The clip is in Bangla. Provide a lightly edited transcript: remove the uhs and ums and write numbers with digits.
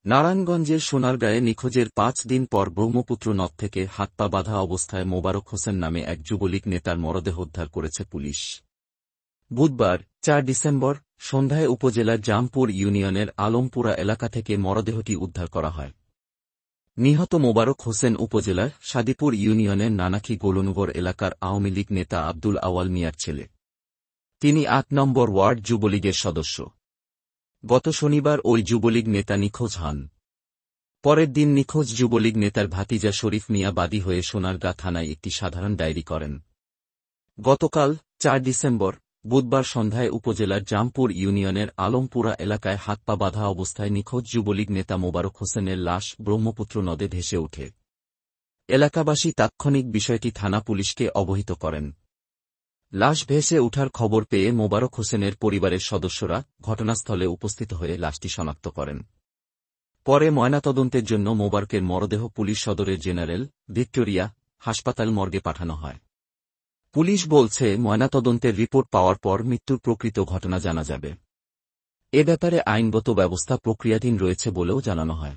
নারায়ণগঞ্জের সোনারগাঁয়ে নিখোঁজের ৫ দিন পর ব্রহ্মপুত্র নদ থেকে হাত-পা বাঁধা অবস্থায় মোবারক হোসেন নামে এক যুবলীগ নেতার মরদেহ উদ্ধার করেছে পুলিশ। বুধবার ৪ ডিসেম্বর সন্ধ্যায় উপজেলার জামপুর ইউনিয়নের আলমপুরা এলাকা থেকে মরদেহটি উদ্ধার করা হয়। নিহত মোবারক হোসেন উপজেলার সাদিপুর ইউনিয়নের নানাখী গোলনগর এলাকার আওয়ামী লীগ নেতা আব্দুল আওয়াল মিয়ার ছেলে। তিনি ৮ নম্বর ওয়ার্ড যুবলীগের সদস্য। গত শনিবার ওই যুবলীগ নেতা নিখোঁজ হন। পরের দিন নিখোঁজ যুবলীগ নেতার ভাতিজা শরীফ মিয়া বাদী হয়ে সোনারগাঁ থানায় একটি সাধারণ ডায়েরি করেন। গতকাল ৪ ডিসেম্বর বুধবার সন্ধ্যায় উপজেলার জামপুর ইউনিয়নের আলমপুরা এলাকায় হাত-পা বাঁধা অবস্থায় নিখোঁজ যুবলীগ নেতা মোবারক হোসেনের লাশ ব্রহ্মপুত্র নদে ভেসে ওঠে। এলাকাবাসী তাৎক্ষণিক বিষয়টি থানা পুলিশকে অবহিত করেন। লাশ ভেসে ওঠার খবর পেয়ে মোবারক হোসেনের পরিবারের সদস্যরা ঘটনাস্থলে উপস্থিত হয়ে লাশটি শনাক্ত করেন। পরে ময়নাতদন্তের জন্য মোবারকের মরদেহ পুলিশ সদরের জেনারেল ভিক্টোরিয়া হাসপাতাল মর্গে পাঠানো হয়। পুলিশ বলছে, ময়নাতদন্তের রিপোর্ট পাওয়ার পর মৃত্যুর প্রকৃত ঘটনা জানা যাবে। এ ব্যাপারে আইনগত ব্যবস্থা প্রক্রিয়াধীন রয়েছে বলেও জানানো হয়।